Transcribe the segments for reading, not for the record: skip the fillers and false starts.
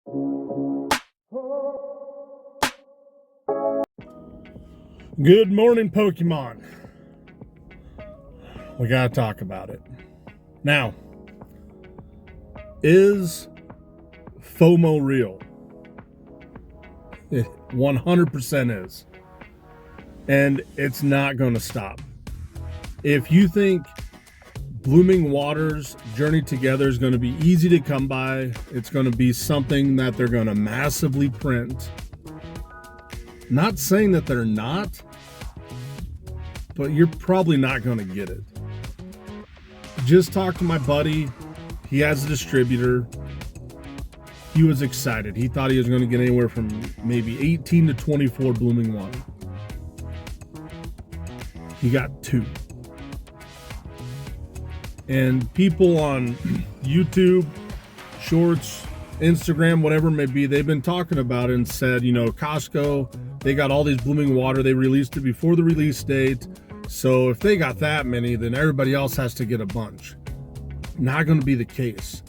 Good morning, Pokemon. We gotta talk about it. Now, is FOMO real? It 100% is. And it's not gonna stop. If you think Blooming Waters Journey Together is gonna be easy to come by, it's gonna be something that they're gonna massively print. Not saying that they're not, but you're probably not going to get it. Just talked to my buddy. He has a distributor. He was excited. He thought he was going to get anywhere from maybe 18 to 24 Blooming Water. He got 2. And people on YouTube, Shorts, Instagram, whatever it may be, they've been talking about it and said, Costco, they got all these Blooming Water. They released it before the release date. So if they got that many, then everybody else has to get a bunch. Not going to be the case.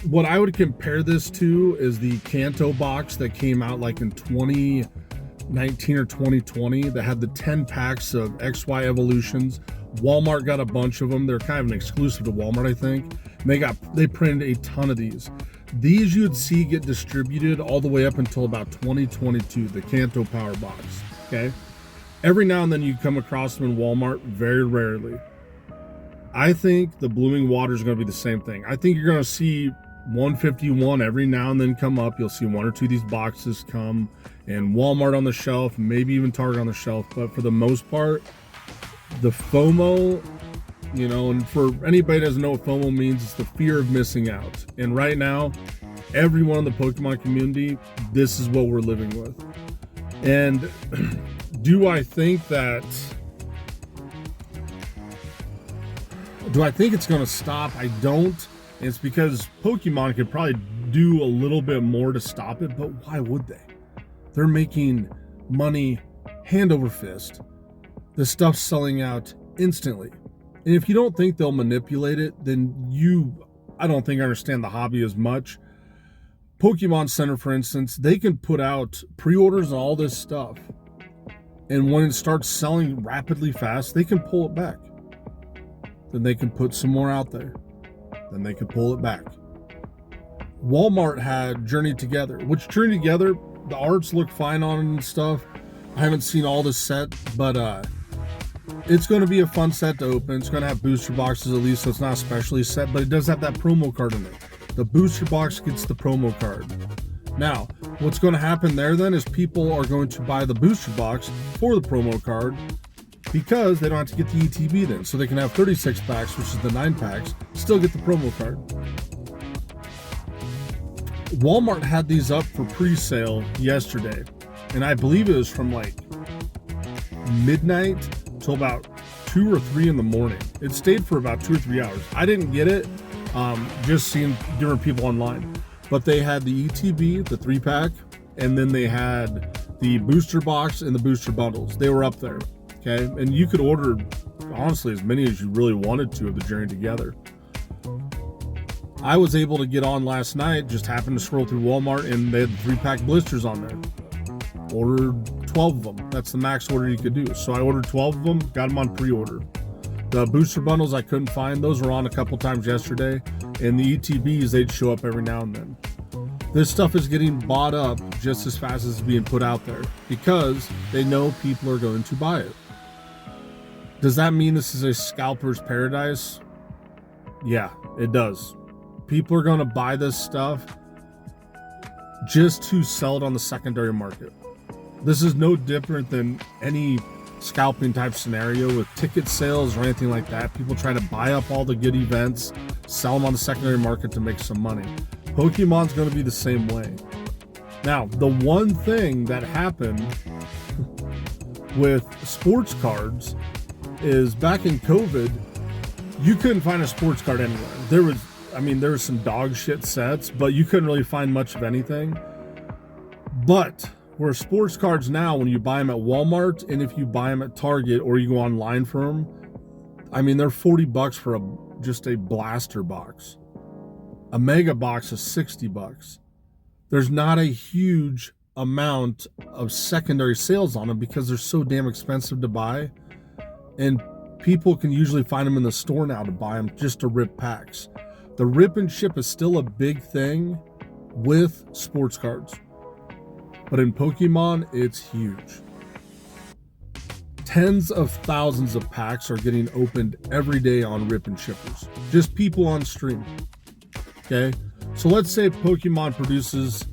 What I would compare this to is the Kanto box that came out like in 2019 or 2020 that had the 10 packs of XY Evolutions. Walmart got a bunch of them. They're kind of an exclusive to Walmart, I think. And they printed a ton of these. These you'd see get distributed all the way up until about 2022, the Kanto Power Box, okay? Every now and then you come across them in Walmart, very rarely. I think the Blooming Water is going to be the same thing. I think you're going to see 151 every now and then come up. You'll see 1 or 2 of these boxes come, and Walmart on the shelf, maybe even Target on the shelf. But for the most part, the FOMO, and for anybody that doesn't know what FOMO means, it's the fear of missing out. And right now, everyone in the Pokemon community, this is what we're living with. And do I think it's going to stop? I don't. It's because Pokemon could probably do a little bit more to stop it, but why would they? They're making money hand over fist. The stuff's selling out instantly. And if you don't think they'll manipulate it, then I don't think understand the hobby as much. Pokemon Center, for instance, they can put out pre-orders and all this stuff. And when it starts selling rapidly fast, they can pull it back. Then they can put some more out there. Then they can pull it back. Walmart had Journey Together, which Journey Together, the arts look fine on it and stuff. I haven't seen all this set, but it's going to be a fun set to open. It's going to have booster boxes at least, so it's not a specially set, but it does have that promo card in it. The booster box gets the promo card. Now, what's going to happen there then is people are going to buy the booster box for the promo card because they don't have to get the ETB then. So they can have 36 packs, which is the 9 packs, still get the promo card. Walmart had these up for pre-sale yesterday, and I believe it was from like midnight till about 2 or 3 in the morning. It stayed for about 2 or 3 hours. I didn't get it, just seeing different people online. But they had the ETB, the 3-pack, and then they had the booster box and the booster bundles. They were up there, okay? And you could order, honestly, as many as you really wanted to of the Journey Together. I was able to get on last night, just happened to scroll through Walmart, and they had the 3-pack blisters on there. Ordered 12 of them. That's the max order you could do. So I ordered 12 of them, got them on pre-order. The booster bundles I couldn't find. Those were on a couple times yesterday. And the ETBs, they'd show up every now and then. This stuff is getting bought up just as fast as it's being put out there because they know people are going to buy it. Does that mean this is a scalper's paradise? Yeah, it does. People are going to buy this stuff just to sell it on the secondary market. This is no different than any scalping type scenario with ticket sales or anything like that. People try to buy up all the good events, sell them on the secondary market to make some money. Pokemon's going to be the same way. Now, the one thing that happened with sports cards is back in COVID, you couldn't find a sports card anywhere. There were some dog shit sets, but you couldn't really find much of anything. But where sports cards now, when you buy them at Walmart and if you buy them at Target or you go online for them, they're $40 for just a blaster box. A mega box is $60. There's not a huge amount of secondary sales on them because they're so damn expensive to buy. And people can usually find them in the store now to buy them just to rip packs. The rip and ship is still a big thing with sports cards. But in Pokemon, it's huge. Tens of thousands of packs are getting opened every day on rip and shippers. Just people on stream. Okay? So let's say Pokemon produces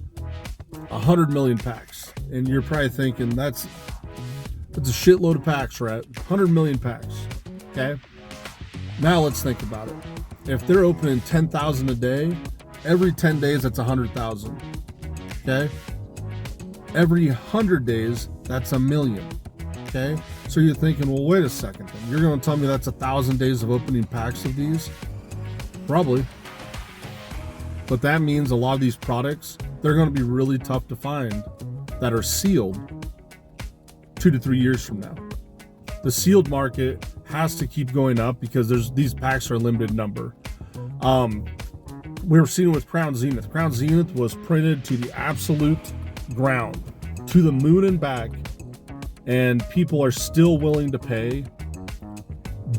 100 million packs. And you're probably thinking, that's a shitload of packs, right? 100 million packs. Okay? Now let's think about it. If they're opening 10,000 a day, every 10 days, that's 100,000. Okay? Every 100 days, that's 1 million. Okay? So you're thinking, well, wait a second. Then. You're going to tell me that's 1,000 days of opening packs of these? Probably. But that means a lot of these products, they're going to be really tough to find that are sealed 2 to 3 years from now. The sealed market has to keep going up because these packs are a limited number. We were seeing it with Crown Zenith. Crown Zenith was printed to the absolute ground, to the moon and back, and people are still willing to pay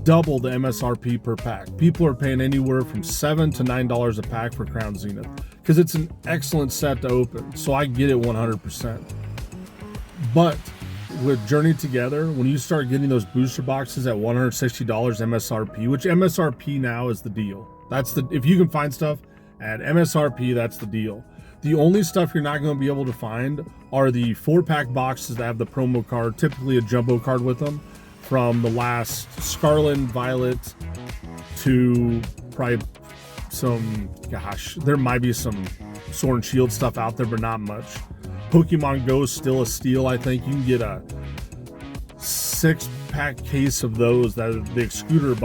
double the MSRP per pack. People are paying anywhere from $7 to $9 a pack for Crown Zenith because it's an excellent set to open. So I get it 100%. But with Journey Together, when you start getting those booster boxes at $160 MSRP, which MSRP now is the deal. If you can find stuff at MSRP, that's the deal. The only stuff you're not going to be able to find are the 4-pack boxes that have the promo card, typically a jumbo card with them, from the last Scarlet and Violet to probably there might be some Sword and Shield stuff out there, but not much. Pokemon Go is still a steal, I think. You can get a 6-pack case of those, that the excluder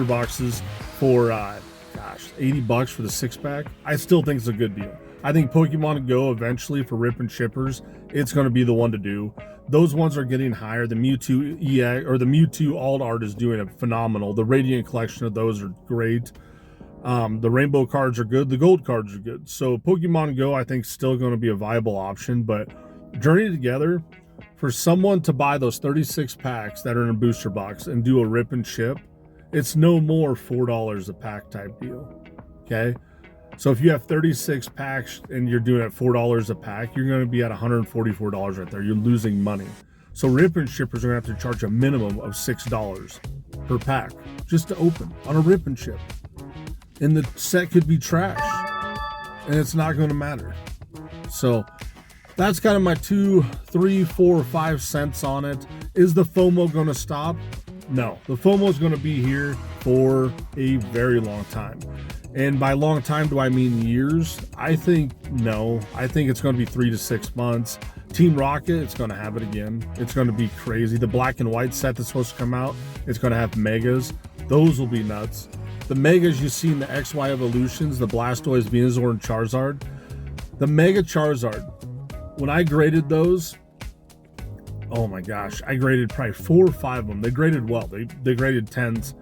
boxes for $80 for the 6-pack. I still think it's a good deal. I think Pokemon Go eventually for rip and shippers, it's going to be the one to do. Those ones are getting higher. The Mewtwo EX or the Mewtwo alt art is doing it phenomenal. The Radiant collection of those are great. The rainbow cards are good. The gold cards are good. So Pokemon Go, I think, is still going to be a viable option. But Journey Together, for someone to buy those 36 packs that are in a booster box and do a rip and ship, it's no more $4 a pack type deal. Okay? So if you have 36 packs and you're doing it at $4 a pack, you're going to be at $144 right there. You're losing money. So rip and shippers are going to have to charge a minimum of $6 per pack just to open on a rip and ship. And the set could be trash. And it's not going to matter. So that's kind of my 2, 3, 4, 5 cents on it. Is the FOMO going to stop? No. The FOMO is going to be here for a very long time. And by long time, do I mean years? I think no. I think it's going to be 3 to 6 months. Team Rocket, it's going to have it again. It's going to be crazy. The black and white set that's supposed to come out, it's going to have megas. Those will be nuts. The megas you see in the XY evolutions, the Blastoise, Venusaur, and Charizard. The Mega Charizard, when I graded those, oh my gosh, I graded probably 4 or 5 of them. They graded well. They graded 10s.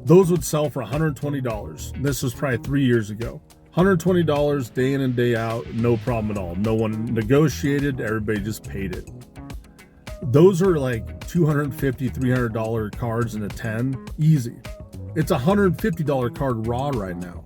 Those would sell for $120. This was probably 3 years ago. $120 day in and day out, no problem at all. No one negotiated, everybody just paid it. Those are like $250, $300 cards in a 10, easy. It's a $150 card raw right now.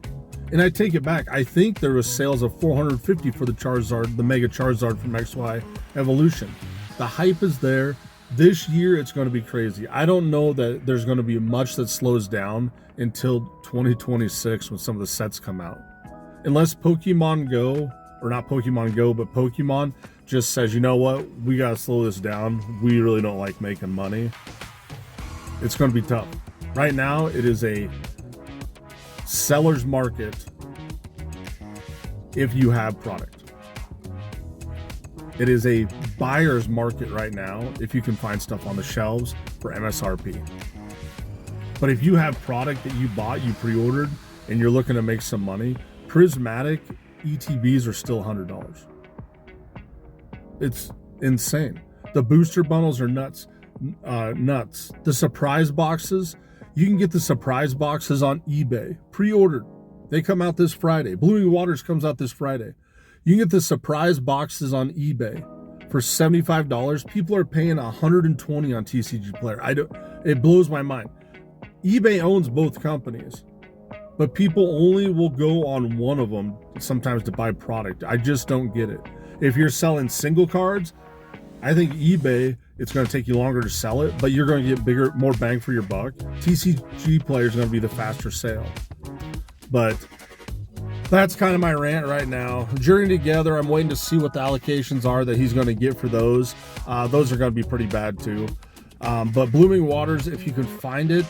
And I take it back. I think there was sales of $450 for the Charizard, the Mega Charizard from XY Evolution. The hype is there. This year, it's going to be crazy. I don't know that there's going to be much that slows down until 2026 when some of the sets come out. Unless Pokemon Go, or not Pokemon Go, but Pokemon just says, you know what, we got to slow this down. We really don't like making money. It's going to be tough. Right now, it is a seller's market if you have product. It is a buyer's market right now if you can find stuff on the shelves for MSRP. But if you have product that you bought, you pre-ordered, and you're looking to make some money, Prismatic ETBs are still $100. It's insane. The booster bundles are nuts. The surprise boxes, you can get the surprise boxes on eBay, pre-ordered They come out this Friday. Blooming Waters comes out this Friday. You can get the surprise boxes on eBay for $75. People are paying $120 on TCG Player. It blows my mind. eBay owns both companies, but people only will go on one of them sometimes to buy product. I just don't get it. If you're selling single cards, I think eBay, it's going to take you longer to sell it, but you're going to get more bang for your buck. TCG Player is going to be the faster sale. But that's kind of my rant right now. Journey Together, I'm waiting to see what the allocations are that he's going to get for those. Those are going to be pretty bad too. But Blooming Waters, if you can find it,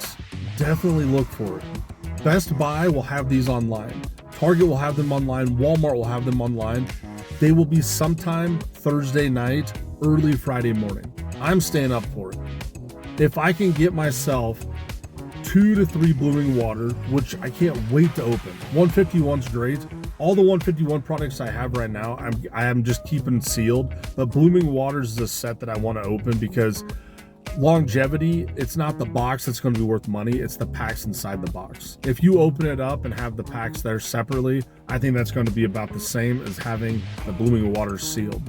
definitely look for it. Best Buy will have these online. Target will have them online. Walmart will have them online. They will be sometime Thursday night, early Friday morning. I'm staying up for it. If I can get myself 2 to 3 Blooming Water, which I can't wait to open. 151's great. All the 151 products I have right now, I am just keeping sealed. But Blooming Waters is a set that I want to open because longevity, it's not the box that's going to be worth money, it's the packs inside the box. If you open it up and have the packs there separately, I think that's going to be about the same as having the Blooming Waters sealed.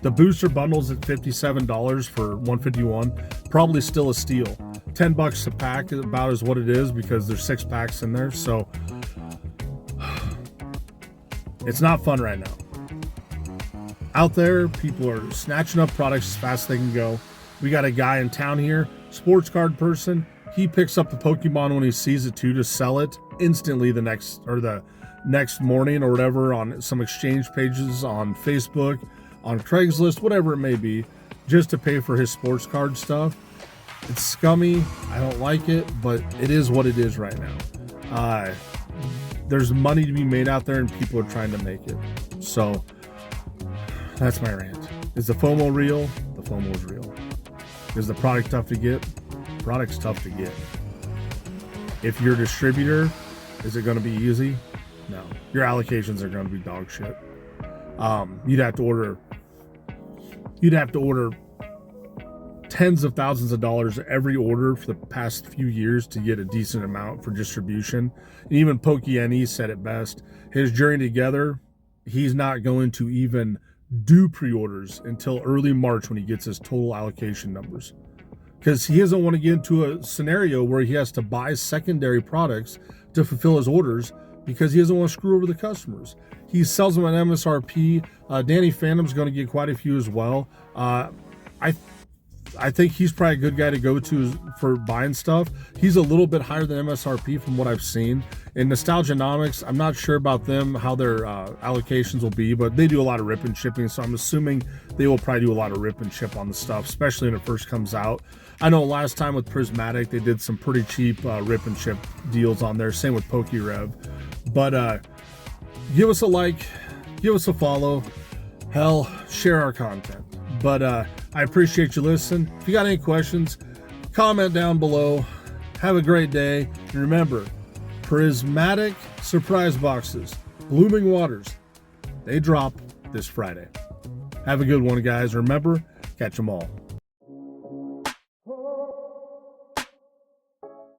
The booster bundles at $57 for 151, probably still a steal. $10 a pack is about as what it is because there's 6 packs in there. So it's not fun right now. Out there, people are snatching up products as fast as they can go. We got a guy in town here, sports card person. He picks up the Pokemon when he sees it too to sell it instantly the next morning or whatever on some exchange pages on Facebook, on Craigslist, whatever it may be, just to pay for his sports card stuff. It's scummy. I don't like it, but it is what it is right now. There's money to be made out there and people are trying to make it. So that's my rant. Is the FOMO real? The FOMO is real. Is the product tough to get? The product's tough to get. If you're a distributor, is it going to be easy? No. Your allocations are going to be dog shit. You'd have to order tens of thousands of dollars every order for the past few years to get a decent amount for distribution. And even PokeNE said it best. His Journey Together, he's not going to even do pre-orders until early March when he gets his total allocation numbers. Because he doesn't want to get into a scenario where he has to buy secondary products to fulfill his orders because he doesn't want to screw over the customers. He sells them at MSRP. Danny Phantom's going to get quite a few as well. I think he's probably a good guy to go to for buying stuff. He's a little bit higher than MSRP from what I've seen. In Nostalgianomics, I'm not sure about them, how their allocations will be, but they do a lot of rip and shipping, so I'm assuming they will probably do a lot of rip and ship on the stuff, especially when it first comes out. I know last time with Prismatic, they did some pretty cheap rip and ship deals on there. Same with PokeRev. But give us a like, give us a follow, hell, share our content. But I appreciate you listening. If you got any questions, comment down below. Have a great day. And remember, Prismatic surprise boxes, Blooming Waters, they drop this Friday. Have a good one, guys. Remember, catch them all.